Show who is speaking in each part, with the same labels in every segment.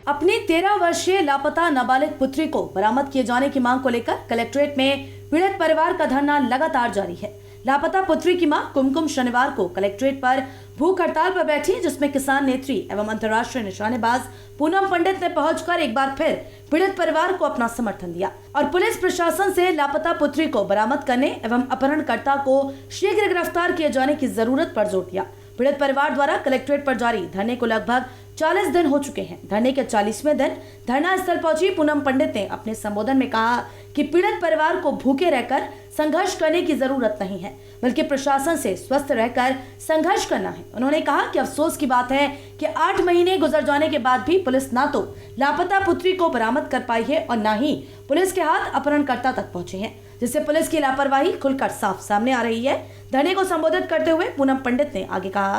Speaker 1: अपनी 13 वर्षीय लापता नाबालिग पुत्री को बरामद किए जाने की मांग को लेकर कलेक्ट्रेट में पीड़ित परिवार का धरना लगातार जारी है। लापता पुत्री की मां कुमकुम शनिवार को कलेक्ट्रेट पर भूख हड़ताल पर बैठी, जिसमें किसान नेत्री एवं अंतर्राष्ट्रीय निशानेबाज पूनम पंडित ने पहुंचकर एक बार फिर पीड़ित परिवार को अपना समर्थन दिया और पुलिस प्रशासन से लापता पुत्री को बरामद करने एवं अपहरणकर्ता को शीघ्र गिरफ्तार किए जाने की जरूरत पर जोर दिया। पीड़ित परिवार द्वारा कलेक्ट्रेट पर जारी धरने को लगभग 40 दिन हो चुके हैं। धरने के 40वें दिन धरना स्थल पहुंची पूनम पंडित ने अपने संबोधन में कहा कि पीड़ित परिवार को भूखे रहकर संघर्ष करने की जरूरत नहीं है, बल्कि प्रशासन से स्वस्थ रहकर संघर्ष करना है। उन्होंने कहा कि अफसोस की बात है कि 8 महीने गुजर जाने के बाद भी पुलिस ना तो लापता पुत्री को बरामद कर पाई है और न ही पुलिस के हाथ अपहरणकर्ता तक पहुंचे हैं, जिससे पुलिस की लापरवाही खुलकर साफ सामने आ रही है। धरने को संबोधित करते हुए पूनम पंडित ने आगे कहा,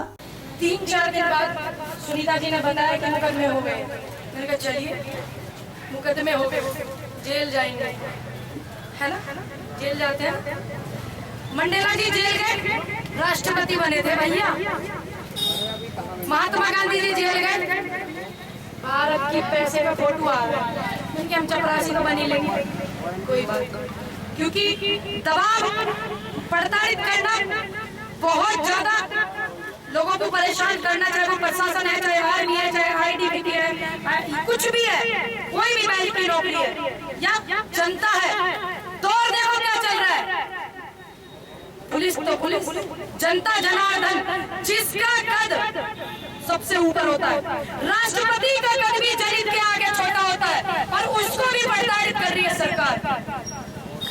Speaker 2: 3-4 दिन बाद सुनीता जी ने बताया कि मुकदमे हो गए। मैंने कहा चलिए मुकदमे हो गए, जेल जाएंगे, है ना, जेल जाते हैं। मंडेला जी जेल गए, राष्ट्रपति बने थे भैया। महात्मा गांधी जी जेल गए, भारत की पैसे का फोटो आ रहा है, क्योंकि हम चपरासी को बनी लेंगे, कोई बात नहीं, क्योंकि दबाव प्रताड़ित करना बहुत ज्यादा लोगों को परेशान करना, चाहे वो प्रशासन है, चाहे आर्मी है, चाहे आईटीबीपी है, कुछ भी है, कोई भी बैंक की नौकरी है या जनता है, तो देखो क्या चल रहा है। पुलिस तो पुलिस, जनता जनार्दन, जिसका कद सबसे ऊपर होता है, राष्ट्रपति का कद भी जनीत के आगे छोटा होता है, और उसको भी प्रताड़ित कर रही है सरकार।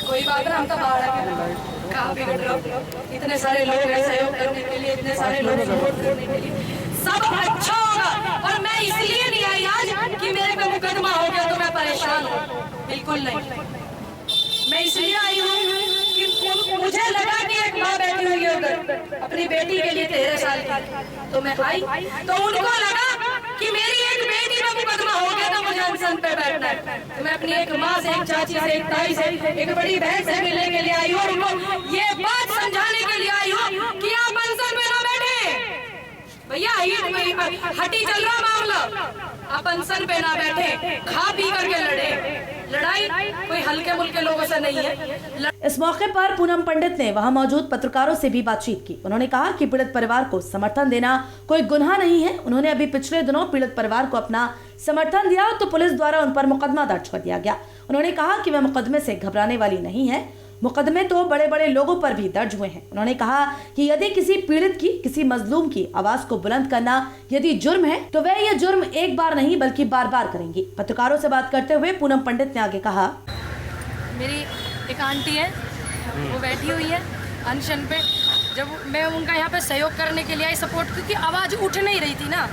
Speaker 2: कोई बात नहीं, हम तो बाहर है, कहाँ बिगड़ रहे हो, इतने सारे लोग हैं सहयोग करने के लिए, इतने सारे लोग सपोर्ट करने के लिए, सब अच्छा होगा। और मैं इसलिए नहीं आई आज कि मेरे पे मुकदमा हो गया तो मैं परेशान हूँ, बिल्कुल नहीं। मैं इसलिए आई हूँ कि मुझे लगा कि एक माँ बैठी हुई है उधर अपनी बेटी के लिए 13 साल की, तो मैं आई तो उनको लगा कि मेरी एक बेटी में मुकदमा हो गया तो मुझे अनशन पे बैठना है। तो मैं अपनी एक माँ से, एक चाची से, एक ताई से, एक बड़ी बहन से मिलने के लिए आई हूँ, उनको ये बात समझाने के लिए आई हूँ कि आप अनशन पे ना बैठे भैया, हटी चल रहा मामला, आप अनशन पे ना बैठे, खा पी करके लड़े। लड़ाई कोई हल्के मुल्के लोगों से नहीं है।
Speaker 1: इस मौके पर पूनम पंडित ने वहां मौजूद पत्रकारों से भी बातचीत की। उन्होंने कहा कि पीड़ित परिवार को समर्थन देना कोई गुनाह नहीं है। उन्होंने अभी पिछले दिनों पीड़ित परिवार को अपना समर्थन दिया तो पुलिस द्वारा उन पर मुकदमा दर्ज कर दिया गया। उन्होंने कहा कि वह मुकदमे से घबराने वाली नहीं है, मुकदमे तो बड़े बड़े लोगों पर भी दर्ज हुए हैं। उन्होंने कहा कि यदि किसी पीड़ित की, किसी मजलूम की आवाज को बुलंद करना यदि जुर्म है तो वह यह जुर्म एक बार नहीं बल्कि बार बार करेंगी। पत्रकारों से बात करते हुए पूनम पंडित ने आगे कहा,
Speaker 2: मेरी एक आंटी है, वो बैठी हुई है अनशन पे। जब मैं उनका यहाँ पे सहयोग करने के लिए आई, सपोर्ट, क्योंकि आवाज़ उठ नहीं रही थी ना।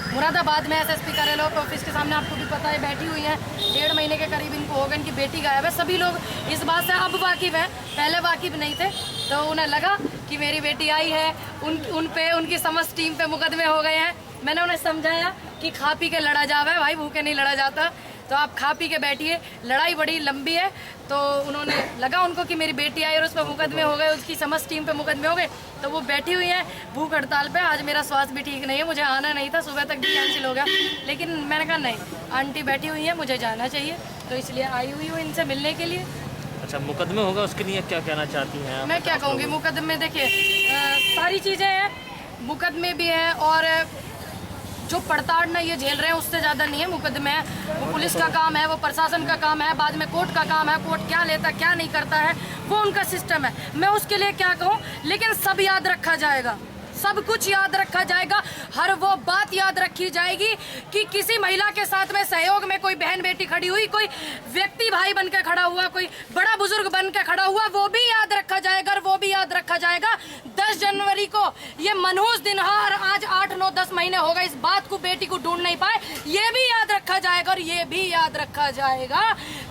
Speaker 2: मुरादाबाद में एसएसपी कार्यालय ऑफिस के सामने आपको भी पता है बैठी हुई है, 1.5 महीने के करीब इनको हो गए, इनकी बेटी गायब है। सभी लोग इस बात से अब वाकिफ़ हैं, पहले वाकिफ़ नहीं थे। तो उन्हें लगा कि मेरी बेटी आई है, उन पे, उनकी समझ टीम पे मुकदमे हो गए हैं। मैंने उन्हें समझाया कि खा पी के लड़ा जावे भाई, भूखे नहीं लड़ा जाता, तो आप खा पी के बैठिए, लड़ाई बड़ी लंबी है। तो उन्होंने लगा उनको कि मेरी बेटी आई और उस पर मुकदमे हो गए, उसकी समझ टीम पे मुकदमे हो गए, तो वो बैठी हुई है भूख हड़ताल पे। आज मेरा स्वास्थ्य भी ठीक नहीं है, मुझे आना नहीं था, सुबह तक भी कैंसिल हो गया, लेकिन मैंने कहा नहीं, आंटी बैठी हुई है, मुझे जाना चाहिए, तो इसलिए आई हुई हूँ इनसे मिलने के लिए।
Speaker 3: अच्छा, मुकदमे होगा उसके लिए क्या कहना चाहती हैं?
Speaker 2: मैं क्या कहूँगी, मुकदमे देखिए सारी चीज़ें हैं, मुकदमे भी हैं, और जो पड़ताड़ना ये झेल रहे हैं उससे ज़्यादा नहीं है मुकदमे है। वो पुलिस का काम है, वो प्रशासन का काम है, बाद में कोर्ट का काम है, कोर्ट क्या लेता क्या नहीं करता है वो उनका सिस्टम है। मैं उसके लिए क्या कहूँ, लेकिन सब याद रखा जाएगा, सब कुछ याद रखा जाएगा। हर वो बात याद रखी जाएगी कि किसी महिला के साथ में सहयोग में कोई बहन बेटी खड़ी हुई, कोई व्यक्ति भाई बन के खड़ा हुआ, कोई बड़ा बुजुर्ग बन के खड़ा हुआ, वो भी याद रखा जाएगा। और वो भी याद रखा जाएगा 10 जनवरी को ये मनहूस दिन है, और आज 8, 9, 10 महीने हो गए इस बात को, बेटी को ढूंढ नहीं पाए, ये भी याद रखा जाएगा। और ये भी याद रखा जाएगा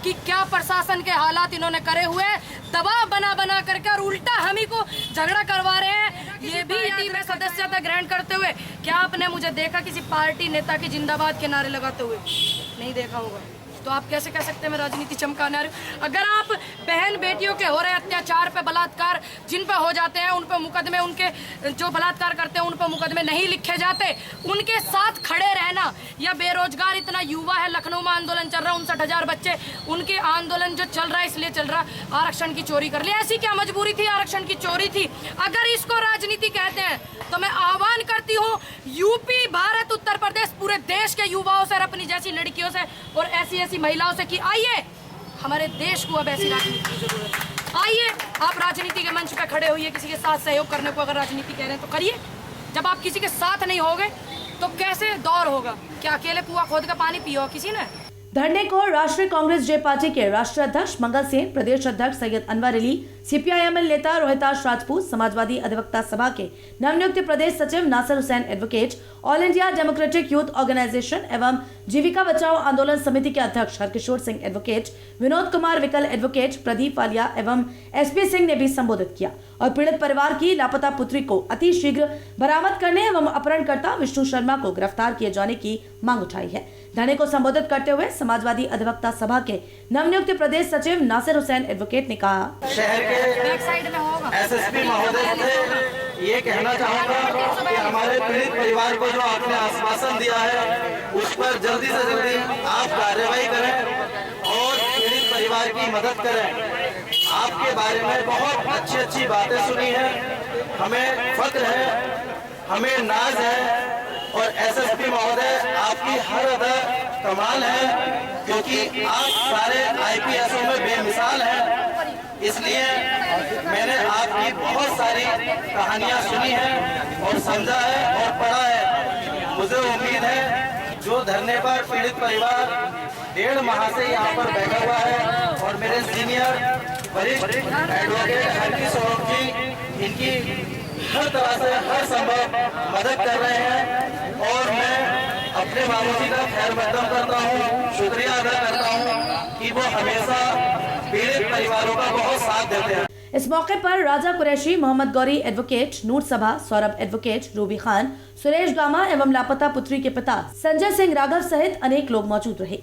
Speaker 2: कि क्या प्रशासन के हालात इन्होंने करे हुए, दबाव बना बना करके, और उल्टा हम ही को झगड़ा करवा रहे हैं। ये भी में सदस्यता ग्रहण करते हुए क्या आपने मुझे देखा किसी पार्टी नेता की जिंदाबाद के नारे लगाते हुए? नहीं देखा होगा। तो आप कैसे कह सकते हैं मैं राजनीति चमकाने आ रही हूँ? अगर आप बहन बेटियों के हो रहे अत्याचार पे, बलात्कार जिन पे हो जाते हैं, उन पे मुकदमे, उनके जो बलात्कार करते हैं उन पे मुकदमे नहीं लिखे जाते, उनके साथ खड़े रहना, या बेरोजगार इतना युवा है, लखनऊ में आंदोलन चल रहा है, 59,000 बच्चे, उनके आंदोलन जो चल रहा है इसलिए चल रहा, आरक्षण की चोरी कर ली, ऐसी क्या मजबूरी थी? आरक्षण की चोरी थी। अगर इसको राजनीति कहते हैं तो मैं आह्वान करती हूँ यूपी, भारत, उत्तर प्रदेश, पूरे देश के युवाओं से, अपनी जैसी लड़कियों से और ऐसी महिलाओं से कि आइए, हमारे देश को अब ऐसी राजनीति की जरूरत है। आइए, आप राजनीति के मंच पे खड़े होइए, किसी के साथ सहयोग करने को अगर राजनीति कह रहे हैं तो करिए। जब आप किसी के साथ नहीं होगे तो कैसे दौर होगा? क्या अकेले कुआं खोद का पानी पियो किसी ने?
Speaker 1: धरने को राष्ट्रीय कांग्रेस जे पार्टी के राष्ट्रीय अध्यक्ष मंगल सिंह, प्रदेश अध्यक्ष सैयद अनवर अली, CPI-ML नेता रोहिताश राजपूत, समाजवादी अधिवक्ता सभा के नवनियुक्त प्रदेश सचिव Nasir Hussain advocate, all India democratic youth organisation एवं जीविका बचाओ आंदोलन समिति के अध्यक्ष हरकिशोर सिंह एडवोकेट, विनोद कुमार विकल एडवोकेट, प्रदीप वालिया एवं SP सिंह ने भी संबोधित किया और पीड़ित परिवार की लापता पुत्री को अति शीघ्र बरामद करने एवं अपहरणकर्ता विष्णु शर्मा को गिरफ्तार किए जाने की मांग उठाई है। धरने को संबोधित करते हुए समाजवादी अधिवक्ता सभा के नवनियुक्त प्रदेश सचिव नासिर हुसैन एडवोकेट ने कहा,
Speaker 4: शहर के SSP महोदय से ये कहना चाहूँगा कि हमारे पीड़ित परिवार को जो आपने आश्वासन दिया है उस पर जल्दी से जल्दी आप कार्रवाई करें और पीड़ित परिवार की मदद करें। आपके बारे में बहुत अच्छी बातें सुनी है, हमें फक्र है, हमें नाज है और SSP महोदय आपकी हर अदा कमाल है, क्योंकि आप सारे IPSओं में बेमिसाल हैं। इसलिए मैंने आपकी बहुत सारी कहानियां सुनी है और समझा है और पढ़ा है। मुझे उम्मीद है जो धरने पर पीड़ित परिवार 1.5 माह से यहाँ पर बैठा हुआ है और मेरे सीनियर वरिष्ठ एडवोकेट हरकिशोर जी इनकी हर तरह से हर संभव मदद कर रहे हैं और मैं अपने बाबूजी का खैर मकदम करता हूँ, शुक्रिया अदा करता हूँ कि वो हमेशा पीड़ित परिवारों का बहुत साथ देते हैं।
Speaker 1: इस मौके पर राजा कुरैशी, मोहम्मद गौरी एडवोकेट, नूर सभा, Saurabh advocate, Ruby Khan, Suresh gamma एवं लापता पुत्री के पिता संजय सिंह राघव सहित अनेक लोग मौजूद रहे।